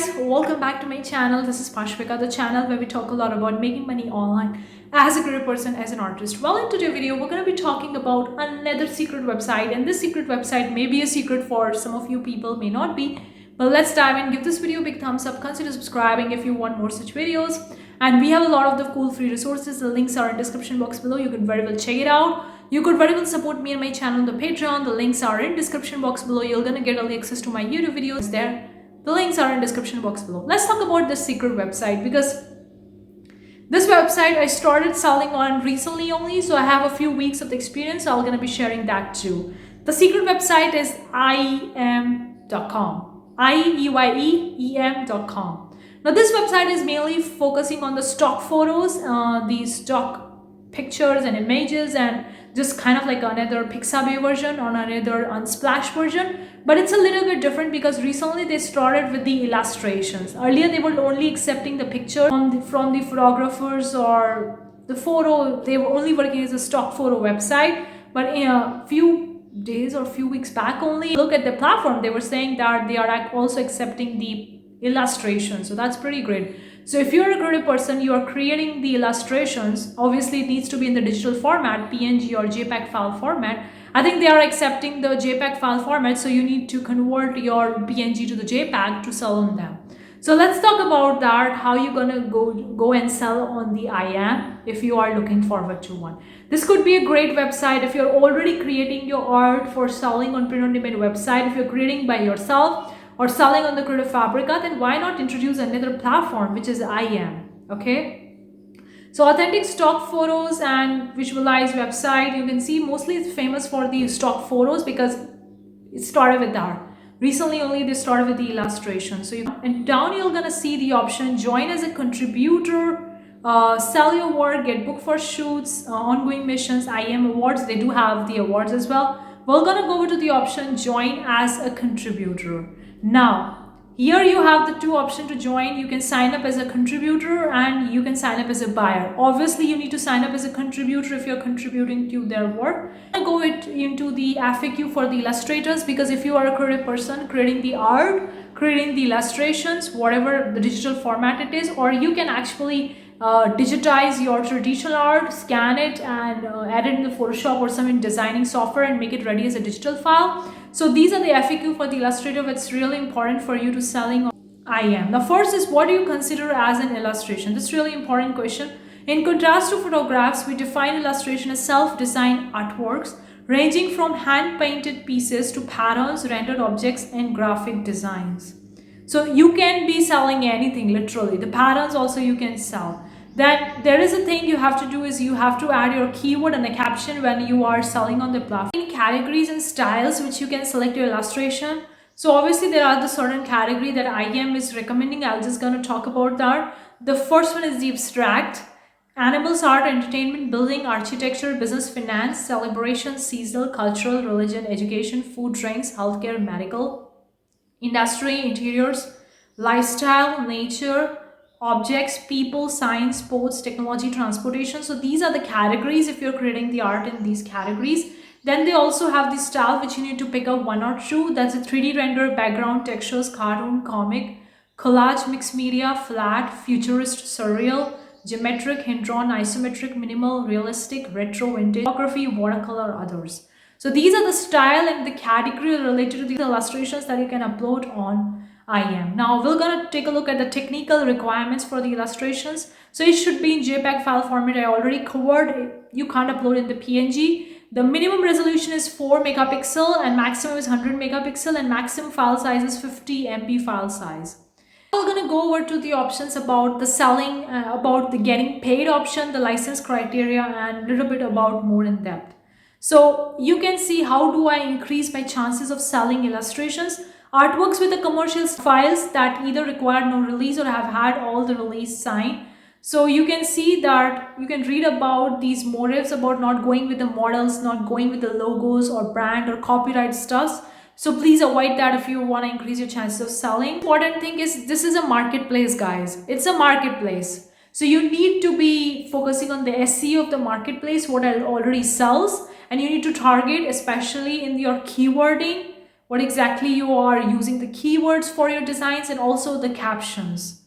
guys, welcome back to my channel. This is Pashvika, the channel where we talk a lot about making money online as a creative person, as an artist. Well, in today's video, we're going to be talking about another secret website, and this secret website may be a secret for some of you people, may not be. But let's dive in. Give this video a big thumbs up. Consider subscribing if you want more such videos. And we have a lot of the cool free resources. The links are in the description box below. You can very well check it out. You could very well support me and my channel on the Patreon. The links are in description box below. You're gonna get early access to my YouTube videos there. The links are in description box below. Let's talk about this secret website, because this website I started selling on recently only, so I have a few weeks of the experience, so I'm gonna be sharing that too. The secret website is eyeem.com. eyeem.com. Now this website is mainly focusing on the stock photos, the stock pictures and images, and just kind of like another Pixabay version or another Unsplash version. But it's a little bit different because recently they started with the illustrations. Earlier they were only accepting the picture from the photographers or the photo. They were only working as a stock photo website. But in a few days or few weeks back only, look at the platform, they were saying that they are also accepting the illustration. So that's pretty great. So if you're a creative person, you are creating the illustrations, obviously it needs to be in the digital format, PNG or JPEG file format. I think they are accepting the JPEG file format, so you need to convert your PNG to the JPEG to sell on them. So let's talk about that, how you're gonna go and sell on the eyeem if you are looking forward to one. This could be a great website if you're already creating your art for selling on print-on-demand website. If you're creating by yourself or selling on the Creative Fabrica, then why not introduce another platform, which is eyeem, okay? So authentic stock photos and visualized website, you can see mostly it's famous for the stock photos because it started with that. Recently only they started with the illustration. So and down you're gonna see the option join as a contributor, sell your work, get booked for shoots, ongoing missions, eyeem awards. They do have the awards as well. We're gonna go over to the option join as a contributor. Now here you have the two options to join. You can sign up as a contributor and you can sign up as a buyer. Obviously you need to sign up as a contributor if you're contributing to their work. I'll go into the FAQ for the illustrators, because if you are a creative person creating the art, creating the illustrations, whatever the digital format it is, or you can actually digitize your traditional art, scan it and add it in the Photoshop or some designing software and make it ready as a digital file. So these are the FAQ for the illustrator. It's really important for you to selling on eyeem. The first is, what do you consider as an illustration? This is really important question. In contrast to photographs, we define illustration as self-designed artworks ranging from hand-painted pieces to patterns, rendered objects and graphic designs. So you can be selling anything, literally. The patterns also you can sell. Then there is a thing you have to do is you have to add your keyword and a caption when you are selling on the platform. Categories and styles which you can select your illustration. So obviously there are the certain category that eyeem is recommending. I'm just going to talk about that. The first one is the abstract, animals, art, entertainment, building, architecture, business, finance, celebration, seasonal, cultural, religion, education, food, drinks, healthcare, medical, industry, interiors, lifestyle, nature, objects, people, science, sports, technology, transportation. So these are the categories if you're creating the art in these categories. Then they also have the style which you need to pick up one or two. That's a 3D render, background, textures, cartoon, comic, collage, mixed media, flat, futurist, surreal, geometric, hand-drawn, isometric, minimal, realistic, retro, vintage, photography, watercolor, others. So these are the style and the category related to the illustrations that you can upload on eyeem. Now we're going to take a look at the technical requirements for the illustrations. So it should be in JPEG file format. I already covered. You can't upload in the PNG. The minimum resolution is 4 megapixel and maximum is 100 megapixel and maximum file size is 50 MB file size. We're going to go over to the options about the selling, about the getting paid option, the license criteria, and a little bit about more in depth. So you can see how do I increase my chances of selling illustrations. Artworks with the commercial files that either require no release or have had all the release signed. So you can see that you can read about these motives about not going with the models, not going with the logos or brand or copyright stuff. So please avoid that if you want to increase your chances of selling. Important thing is this is a marketplace, guys. It's a marketplace. So you need to be focusing on the SEO of the marketplace, what already sells, and you need to target especially in your keywording what exactly you are using, the keywords for your designs, and also the captions.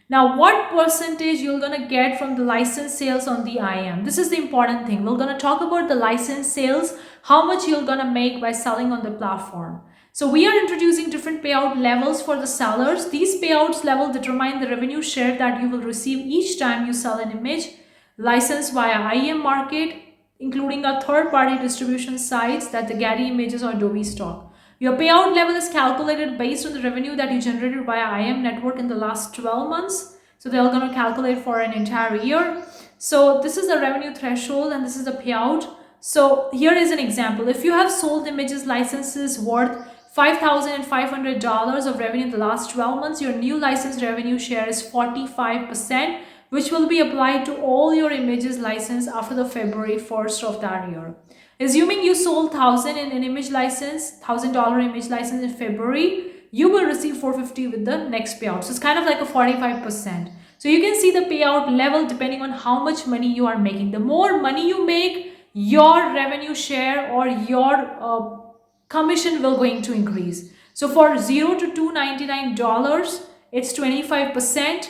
Now, what percentage you're gonna get from the license sales on the eyeem? This is the important thing. We're gonna talk about the license sales, how much you're gonna make by selling on the platform. So we are introducing different payout levels for the sellers. These payouts level determine the revenue share that you will receive each time you sell an image licensed via eyeem market, including our third-party distribution sites that the Getty Images or Adobe stock. Your payout level is calculated based on the revenue that you generated via eyeem network in the last 12 months. So they're going to calculate for an entire year. So this is the revenue threshold and this is the payout. So here is an example. If you have sold images licenses worth $5,500 of revenue in the last 12 months, your new license revenue share is 45%, which will be applied to all your images licensed after the February 1st of that year. Assuming you sold $1,000 in an image license, $1,000 image license in February, you will receive $450 with the next payout. So it's kind of like a 45%. So you can see the payout level depending on how much money you are making. The more money you make, your revenue share or your commission will going to increase. So for $0 to $299, it's 25%.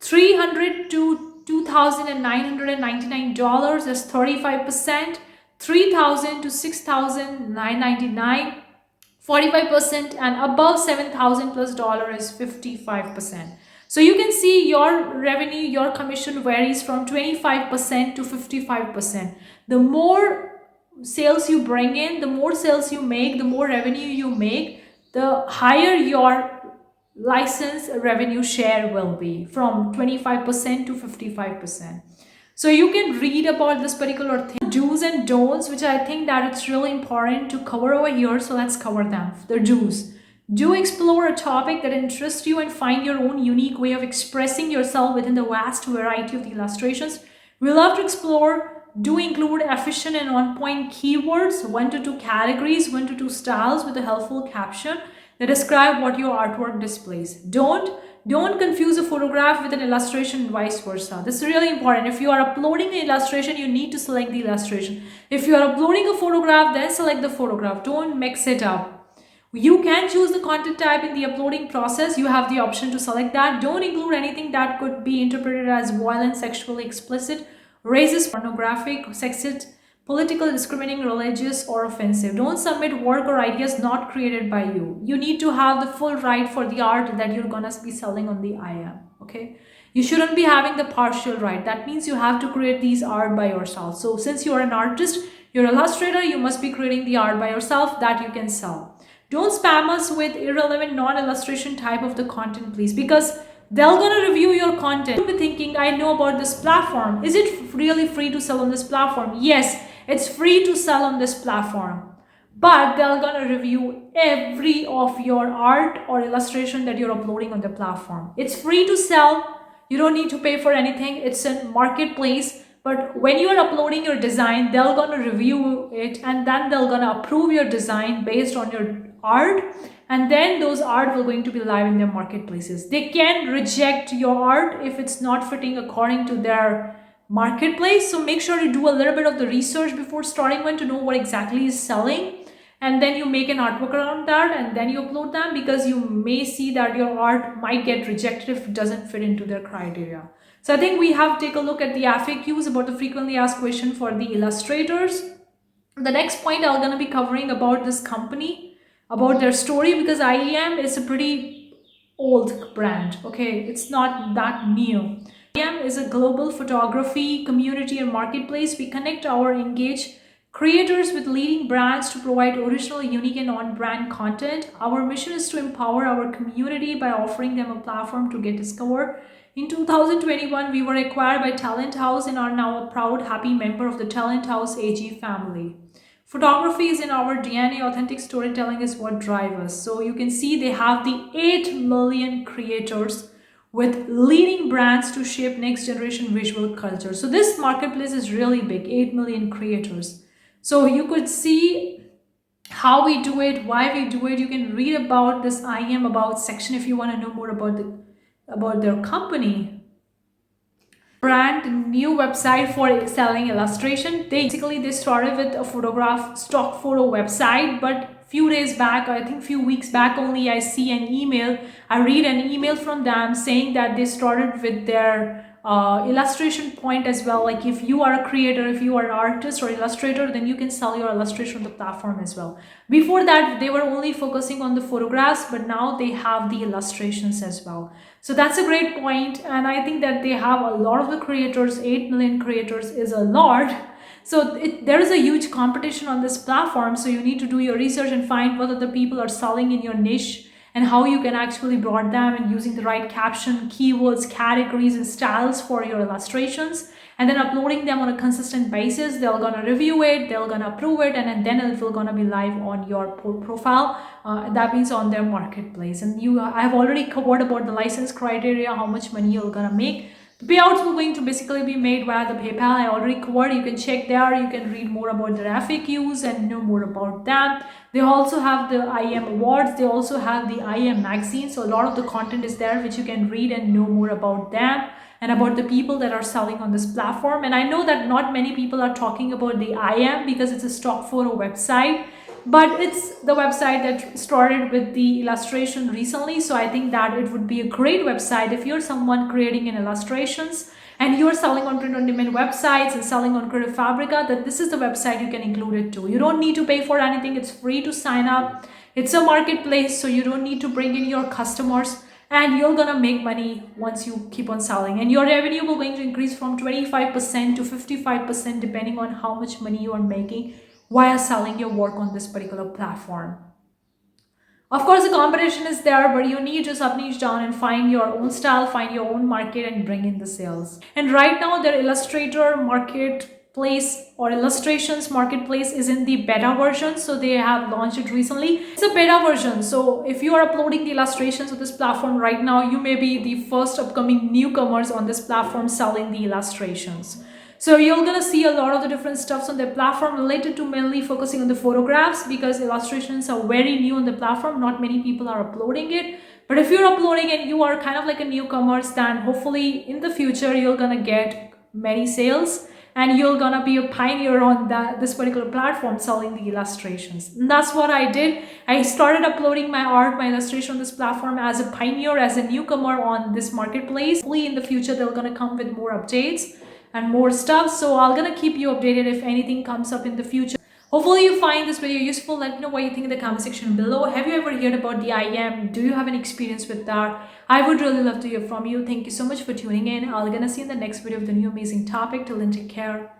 $300 to $2,999 is 35%, $3,000 to $6,999, 45%, and above $7,000 plus is 55%. So you can see your revenue, your commission varies from 25% to 55%. The more sales you bring in, the more sales you make, the more revenue you make, the higher your license revenue share will be, from 25% to 55%. So you can read about this particular thing, do's and don'ts, which I think that it's really important to cover over here. So let's cover them. The do's. Do explore a topic that interests you and find your own unique way of expressing yourself within the vast variety of the illustrations. We love to explore. Do include efficient and on-point keywords, 1 to 2 categories, 1 to 2 styles with a helpful caption that describe what your artwork displays. Don't confuse a photograph with an illustration and vice versa. This is really important. If you are uploading an illustration, you need to select the illustration. If you are uploading a photograph, then select the photograph. Don't mix it up. You can choose the content type in the uploading process. You have the option to select that. Don't include anything that could be interpreted as violent, sexually explicit, racist, pornographic, sexist, political, discriminating, religious, or offensive. Don't submit work or ideas not created by you. You need to have the full right for the art that you're gonna be selling on the eyeem, okay? You shouldn't be having the partial right. That means you have to create these art by yourself. So since you're an artist, you're an illustrator, you must be creating the art by yourself that you can sell. Don't spam us with irrelevant non-illustration type of the content, please, because they're gonna review your content. You'll be thinking, I know about this platform. Is it really free to sell on this platform? Yes, it's free to sell on this platform. But they're gonna review every of your art or illustration that you're uploading on the platform. It's free to sell. You don't need to pay for anything. It's a marketplace. But when you are uploading your design, they're gonna review it and then they're gonna approve your design based on your art, and then those art will going to be live in their marketplaces. They can reject your art if it's not fitting according to their marketplace. So make sure you do a little bit of the research before starting one to know what exactly is selling, and then you make an artwork around that and then you upload them, because you may see that your art might get rejected if it doesn't fit into their criteria. So I think we have to take a look at the FAQs about the frequently asked question for the illustrators. The next point I'm going to be covering about this company, about their story, because eyeem is a pretty old brand, okay? It's not that new. eyeem is a global photography community and marketplace. We connect our engaged creators with leading brands to provide original, unique, and on-brand content. Our mission is to empower our community by offering them a platform to get discovered. In 2021, we were acquired by Talent House and are now a proud, happy member of the Talent House AG family. Photography is in our DNA. Authentic storytelling is what drives us. So you can see they have the 8 million creators with leading brands to shape next generation visual culture. So this marketplace is really big, 8 million creators. So you could see how we do it, why we do it. You can read about this eyeem about section if you want to know more about their company. Brand new website for selling illustration. They started with a photograph stock photo website, but few days back, I think few weeks back only, I read an email from them saying that they started with their illustration point as well. Like if you are a creator, if you are an artist or illustrator, then you can sell your illustration on the platform as well. Before that, they were only focusing on the photographs, but now they have the illustrations as well. So that's a great point, and I think that they have a lot of the creators. 8 million creators is a lot. So there is a huge competition on this platform. So you need to do your research and find what other people are selling in your niche and how you can actually broad them and using the right caption, keywords, categories, and styles for your illustrations, and then uploading them on a consistent basis. They're gonna review it, they're gonna approve it, and then it will gonna be live on your profile. That means on their marketplace. And I've already covered about the license criteria, how much money you're gonna make. The payouts will going to basically be made via the PayPal. I already covered. You can check there. You can read more about their FAQs and know more about them. They also have the eyeem awards. They also have the eyeem magazine. So a lot of the content is there which you can read and know more about them and about the people that are selling on this platform. And I know that not many people are talking about the eyeem because it's a stock photo website, but it's the website that started with the illustration recently. So I think that it would be a great website if you're someone creating in illustrations and you're selling on print-on-demand websites and selling on Creative Fabrica, then this is the website you can include it to. You don't need to pay for anything. It's free to sign up. It's a marketplace, so you don't need to bring in your customers, and you're gonna make money once you keep on selling, and your revenue will going to increase from 25% to 55% depending on how much money you are making while selling your work on this particular platform. Of course, the competition is there, but you need to sub-niche down and find your own style, find your own market, and bring in the sales. And right now, their Illustrator marketplace or illustrations marketplace is in the beta version. So they have launched it recently. It's a beta version. So if you are uploading the illustrations to this platform right now, you may be the first upcoming newcomers on this platform selling the illustrations. So you're gonna see a lot of the different stuffs on the platform related to mainly focusing on the photographs, because illustrations are very new on the platform. Not many people are uploading it. But if you're uploading and you are kind of like a newcomer, then hopefully in the future you're gonna get many sales and you're gonna be a pioneer on this particular platform selling the illustrations. And that's what I did. I started uploading my art, my illustration on this platform as a pioneer, as a newcomer on this marketplace. Hopefully in the future they're gonna come with more updates and more stuff. So I'm gonna keep you updated if anything comes up in the future. Hopefully you find this video useful. Let me know what you think in the comment section below. Have you ever heard about the eyeem? Do you have an experience with that? I would really love to hear from you. Thank you so much for tuning in. I'm gonna see you in the next video with a new amazing topic. Till then, take care.